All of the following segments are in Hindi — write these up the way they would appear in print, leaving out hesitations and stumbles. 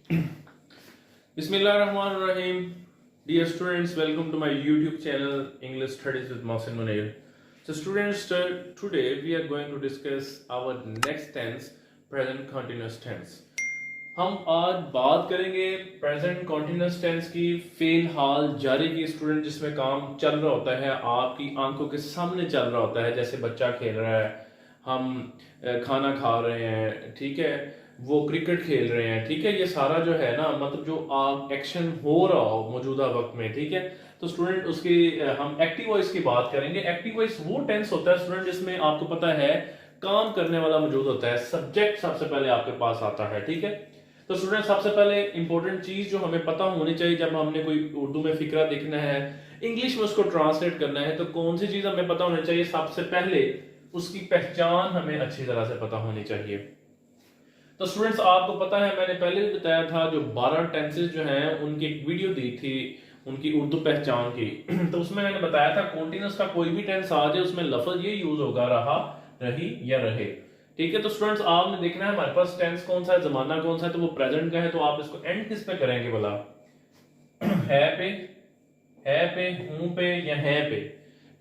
Bismillahirrahmanirrahim. Dear students, welcome to my YouTube channel English Studies with Mohsin Munir. So students, today we are going to discuss our next tense, present continuous tense. हम आज बात करेंगे प्रेजेंट कॉन्टिन्यूस टेंस की, फिलहाल जारी की स्टूडेंट जिसमें काम चल रहा होता है, आपकी आंखों के सामने चल रहा होता है, जैसे बच्चा खेल रहा है, हम खाना खा रहे हैं, ठीक है, वो क्रिकेट खेल रहे हैं, ठीक है, ये सारा जो है ना, मतलब जो आप एक्शन हो रहा हो मौजूदा वक्त में, ठीक है, तो स्टूडेंट उसकी हम एक्टिव वॉइस की बात करेंगे। एक्टिव वॉइस वो टेंस होता है स्टूडेंट जिसमें आपको पता है काम करने वाला मौजूद होता है, सब्जेक्ट सबसे पहले आपके पास आता है, ठीक है। तो स्टूडेंट सबसे पहले इंपॉर्टेंट चीज जो हमें पता होनी चाहिए जब हमने कोई उर्दू में फिक्रा देखना है, इंग्लिश में उसको ट्रांसलेट करना है, तो कौन सी चीज हमें पता होनी चाहिए? सबसे पहले उसकी पहचान हमें अच्छी तरह से पता होनी चाहिए। तो स्टूडेंट्स आपको पता है, मैंने पहले भी बताया था, जो 12 टेंसेस जो हैं उनकी एक वीडियो दी थी उनकी उर्दू पहचान की तो उसमें मैंने बताया था कॉन्टिन्यूस का कोई भी टेंस आ जाए उसमें लफ्ज ये यूज होगा, रहा, रही या रहे, ठीक है। तो स्टूडेंट्स आपने देखना है हमारे पास टेंस कौन सा है, जमाना कौन सा है, तो वो प्रेजेंट का है, तो आप इसको एंड किस पे करेंगे भला? है पे, हूं पे या है पे,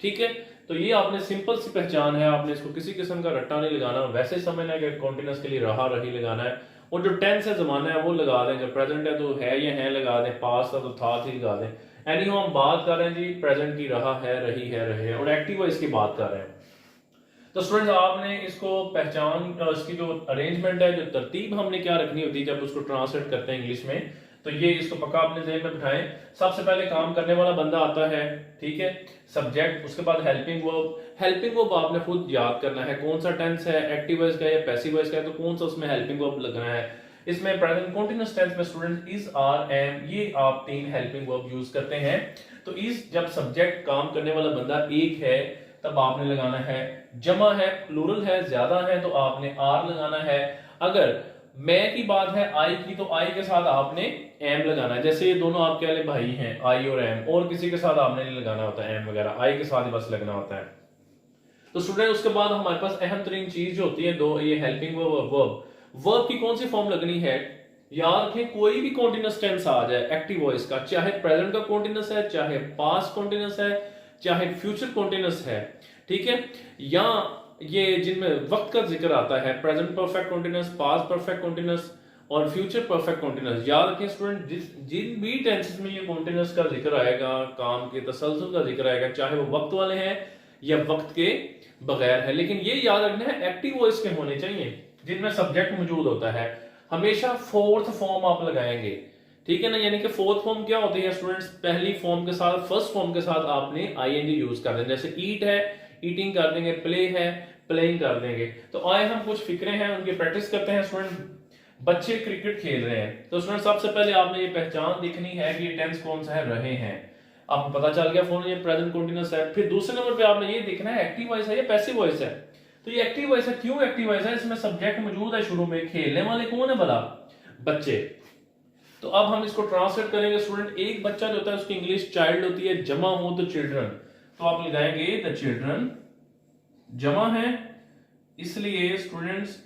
ठीक है। तो ये आपने सिंपल सी पहचान है, आपने इसको किसी किस्म का रट्टा नहीं लगाना, वैसे समझना है कि कॉन्टिन्यूस के लिए रहा, रही लगाना है, और जो टेंस है जमाना है वो लगा दें, जो प्रेजेंट है तो है या है लगा दें, पास्ट था तो था थी लगा दें। एनी हम बात कर रहे हैं जी प्रेजेंट की, रहा है, रही है, रहे, और एक्टिव वॉइस की बात कर रहे हैं। तो स्टूडेंट्स आपने इसको पहचान, इसकी जो अरेंजमेंट है, जो तरतीब हमने क्या रखनी होती है जब उसको ट्रांसलेट करते हैं इंग्लिश में, तो ये इसको पक्का अपने ज़हन में बिठाएं। सबसे पहले काम करने वाला बंदा आता है, ठीक है, सब्जेक्ट, उसके बाद हेल्पिंग वर्ब। हेल्पिंग वर्ब आपने खुद याद करना है कौन सा टेंस है, एक्टिव वॉइस का है या पैसिव वॉइस का है, तो कौन सा उसमें हेल्पिंग वर्ब लगना है। इसमें प्रेजेंट कंटीन्यूअस टेंस में स्टूडेंट इज, आर, एम, ये आप 3 हेल्पिंग वर्ब यूज करते हैं। तो इज जब सब्जेक्ट काम करने वाला बंदा एक है तब आपने लगाना है, जमा है, प्लूरल है, ज्यादा है, तो आपने आर लगाना है। अगर मैं की बात है आई की, तो आई के साथ आपने एम लगाना है, जैसे ये दोनों आपके वाले भाई हैं आई और एम, और किसी के साथ आपने नहीं लगाना होता है एम वगैरह, आई के साथ ही बस लगना होता है। तो स्टूडेंट उसके बाद हमारे पास अहम तरीन चीज जो होती है दो, ये हेल्पिंग वर्ब और वर्ब। वर्ब की कौन सी फॉर्म लगनी है? याद रखें कोई भी कॉन्टिन्यूस टेंस आ जाए एक्टिव वॉइस का, चाहे प्रेजेंट का कॉन्टिन्यूस है, चाहे पास्ट कॉन्टिन्यूस है, चाहे फ्यूचर कॉन्टिन्यूस है, ठीक है, या ये जिनमें वक्त का जिक्र आता है, present perfect continuous, past perfect continuous और फ्यूचर परफेक्ट कॉन्टिन्यूस। याद रखें स्टूडेंट जिन भी टेंसेस में ये कॉन्टिन्यूस का जिक्र आएगा, काम के तसलसल का जिक्र आएगा, चाहे वो वक्त वाले हैं या वक्त के बगैर है, लेकिन ये याद रखना है एक्टिव वॉइस के होने चाहिए जिनमें सब्जेक्ट मौजूद होता है। हमेशा फोर्थ फॉर्म आप लगाएंगे, ठीक है ना, यानी कि फोर्थ फॉर्म क्या होती है स्टूडेंट्स? पहली फॉर्म के साथ, फर्स्ट फॉर्म के साथ आपने आईएनजी यूज कर देना, जैसे ईट है ईटिंग कर देंगे, प्ले है प्लेइंग कर देंगे। तो आए हम कुछ फिक्रे हैं उनकी प्रैक्टिस करते हैं। स्टूडेंट बच्चे क्रिकेट खेल रहे हैं, तो स्टूडेंट सबसे पहले आपने ये पहचान दिखनी है कि ये टेंस कौन सा है, रहे हैं, आपको पता चल गया फोन ये प्रेजेंट कंटीन्यूअस है। फिर दूसरे नंबर पे आपने ये देखना है एक्टिव वॉइस है या पैसिव वॉइस है। तो ये एक्टिव वॉइस है, क्यों एक्टिव वॉइस है? इसमें सब्जेक्ट मौजूद है शुरू में, खेलने वाले कौन है भला? बच्चे। तो अब हम इसको ट्रांसलेट करेंगे स्टूडेंट, एक बच्चा जो होता है उसकी इंग्लिश चाइल्ड होती है, जमा हो तो चिल्ड्रन, तो आप लगाएंगे द चिल्ड्रन, जमा है इसलिए स्टूडेंट्स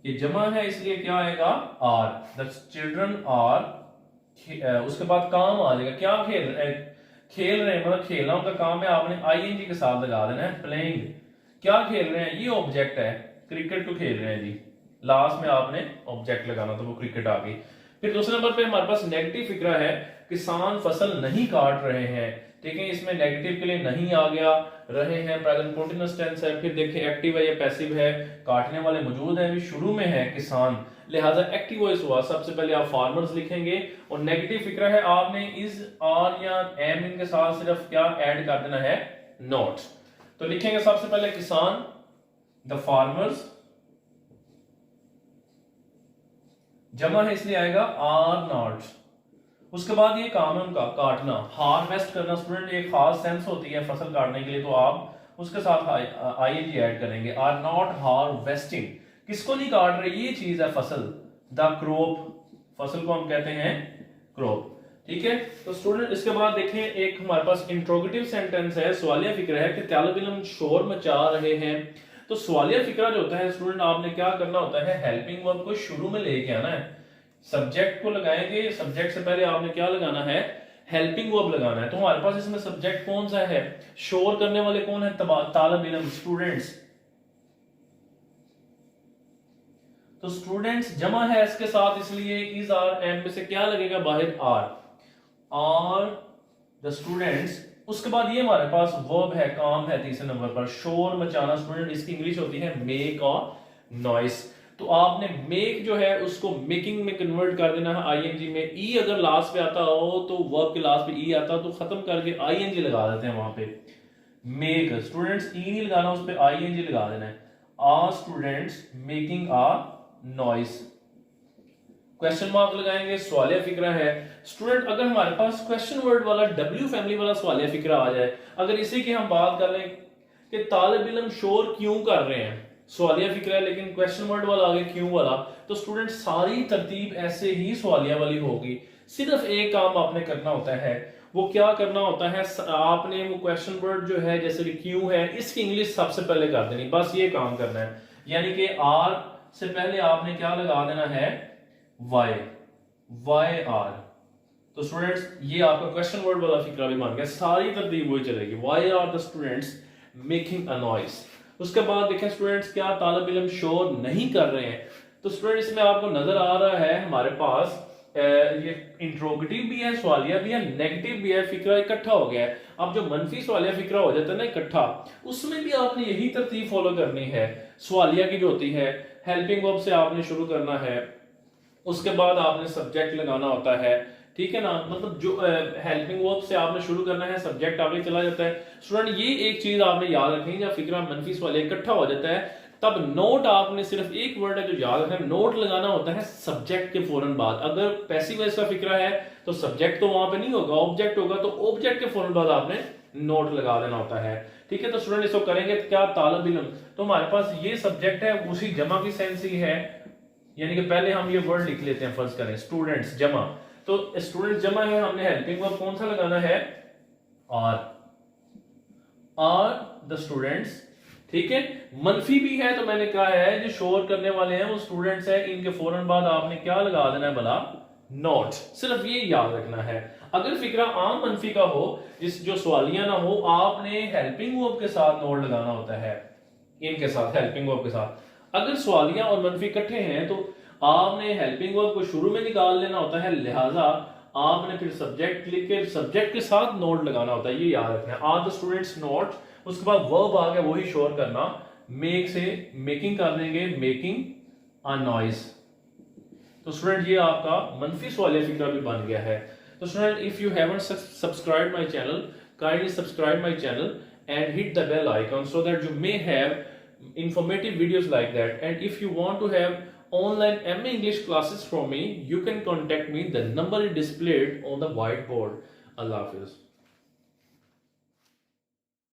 ये जमा है इसलिए क्या आएगा? Are, the children are. उसके बाद काम आ जाएगा, क्या खेल रहे हैं, मतलब खेलना उनका काम है, आपने आईएनजी के साथ लगा देना है। प्लेइंग, क्या खेल रहे हैं? ये ऑब्जेक्ट है, क्रिकेट को खेल रहे हैं जी, लास्ट में आपने ऑब्जेक्ट लगाना, तो वो क्रिकेट आ गई। फिर दूसरे नंबर पे हमारे पास नेगेटिव फिक्रा है, किसान फसल नहीं काट रहे हैं, ठीक है, इसमें नेगेटिव के लिए नहीं आ गया, रहे हैं प्रेजेंट कंटीन्यूअस टेंस है। फिर देखिए एक्टिव है या पैसिव है, काटने वाले मौजूद हैं, शुरू में है किसान, लिहाजा एक्टिव वॉइस हुआ। सबसे पहले आप फार्मर्स लिखेंगे, और नेगेटिव फिक्रा है आपने इज, आर या एम इनके साथ सिर्फ क्या ऐड कर देना है? नॉट। तो लिखेंगे सबसे पहले किसान, द फार्मर्स, जमा है इसलिए आएगा आर नॉट। उसके बाद ये काम है उनका काटना, हार्वेस्ट करना स्टूडेंट, एक खास सेंस होती है फसल काटने के लिए, तो आप उसके साथ आईएनजी ऐड करेंगे, आर नॉट हार्वेस्टिंग। किसको नहीं काट रहे? ये चीज है फसल, द क्रॉप, फसल को हम कहते हैं क्रॉप, ठीक है। तो स्टूडेंट इसके बाद देखें, एक हमारे पास इंट्रोगेटिव सेंटेंस है, सवालिया फिक्र है कि तालिब इल्म शोर मचा रहे हैं। तो सवालिया फिक्रा जो होता है स्टूडेंट, आपने क्या करना होता है, हेल्पिंग वर्ब को शुरू में लेके आना है, सब्जेक्ट को लगाएंगे, सब्जेक्ट से पहले आपने क्या लगाना है, हेल्पिंग वर्ब लगाना है। तो हमारे पास इसमें सब्जेक्ट कौन सा है, शोर करने वाले कौन है, तालिब इल्म, स्टूडेंट्स। तो स्टूडेंट्स जमा है इसके साथ, इसलिए इज आर, एम में से क्या लगेगा बाहर, आर द स्टूडेंट्स। उसके बाद ये हमारे पास वर्ब है, काम है तीसरे नंबर पर, शोर मचाना। स्टूडेंट इसकी इंग्लिश होती है मेक और नॉइस। तो आपने मेक जो है उसको मेकिंग में कन्वर्ट कर देना है आईएनजी में। ई अगर लास्ट पे आता हो तो वर्ब के लास्ट पे ई आता तो खत्म करके आईएनजी लगा देते हैं वहां पे। मेक, स्टूडेंट्स ई नहीं लगाना, उस पर आईएनजी लगा देना है। Are students making a noise, question mark लगाएंगे, सवालिया फिक्रा है। स्टूडेंट अगर हमारे पास क्वेश्चन वर्ड वाला डब्ल्यू फैमिली वाला सवालिया फिक्रा आ जाए, अगर इसी की हम बात कर लें कि तालिब इल्म शोर क्यों कर रहे हैं, सवालिया फिक्रा है लेकिन क्वेश्चन वर्ड वाला आगे क्यों वाला, तो स्टूडेंट सारी तरतीब ऐसे ही सवालिया वाली होगी। सिर्फ एक काम आपने करना होता है, वो क्या करना होता है, आपने वो क्वेश्चन वर्ड जो है जैसे कि क्यों है, इसकी इंग्लिश सबसे पहले कर देनी, बस ये काम करना है। यानी कि आर से पहले आपने क्या लगा देना है, वाई, वाई आर। तो स्टूडेंट्स ये आपका क्वेश्चन वर्ड वाला फिक्रा भी बन गया, सारी तरतीब वही चलेगी, why are the students making a noise. उसके बाद देखें स्टूडेंट्स क्या तालिब इल्म शोर नहीं कर रहे हैं। तो स्टूडेंट इसमें आपको नजर आ रहा है हमारे पास ये इंट्रोगेटिव भी है, सवालिया भी है, नेगेटिव भी है, फिक्रा इकट्ठा हो गया है। अब जो मनफी सवालिया फिक्रा हो जाता है ना इकट्ठा, उसमें भी आपने यही तरतीब फॉलो करनी है। सवालिया की जो होती है हेल्पिंग वर्ब से आपने शुरू करना है, उसके बाद आपने सब्जेक्ट लगाना होता है, ठीक है ना, मतलब जो हेल्पिंग वर्ब से आपने शुरू करना है, सब्जेक्ट आगे चला जाता है। स्टूडेंट ये एक चीज आपने याद रखनी, जब फिक्रा मनफी सवालिया इकट्ठा हो जाता है तब नोट आपने सिर्फ एक वर्ड है जो याद रखना है, नोट लगाना होता है सब्जेक्ट के फौरन बाद। अगर पैसिव वॉइस का फिक्रा है तो सब्जेक्ट तो वहां पे नहीं होगा, ऑब्जेक्ट होगा, तो ऑब्जेक्ट के फौरन बाद आपने नोट लगा देना होता है, ठीक है। तो स्टूडेंट इसको करेंगे तो क्या, तालिब इल्म, तो हमारे पास ये सब्जेक्ट है, उसी जमा की सेंस ही है, यानी कि पहले हम ये वर्ड लिख लेते हैं, फर्ज करें स्टूडेंट्स जमा, तो स्टूडेंट्स जमा है, हमने हेल्पिंग वर्ब कौन सा लगाना है, आर, आर द स्टूडेंट्स, ठीक है। मनफी भी है तो मैंने कहा है जो शोर करने वाले हैं वो स्टूडेंट्स हैं, इनके फौरन बाद आपने क्या लगा देना है भला, नोट, सिर्फ ये याद रखना है। अगर फिक्रा आम मनफी का हो, जिस जो सवालिया ना हो, आपने हेल्पिंग वर्ब के साथ नोट लगाना होता है, इनके साथ हेल्पिंग वर्ब के साथ। अगर सवालिया और मनफी इकट्ठे हैं तो आपने हेल्पिंग वर्ब को शुरू में निकाल लेना होता है, लिहाजा आपने फिर सब्जेक्ट लिख के सब्जेक्ट के साथ नोट लगाना होता है, ये याद रखना है। आर द स्टूडेंट्स नोट, उसके बाद वर्ब आ गया वही शोर करना, मेक से मेकिंग कर देंगे, मेकिंग अ नॉइस। तो स्टूडेंट ये आपका मनफी सवालिया फिक्रा भी बन गया है। तो student if you haven't subscribe my channel, kindly subscribe my channel and hit the bell icon so that you may have informative videos like that. And if you want to have online MA English classes from me, you can contact me. The number is displayed on the whiteboard. Allah Hafiz.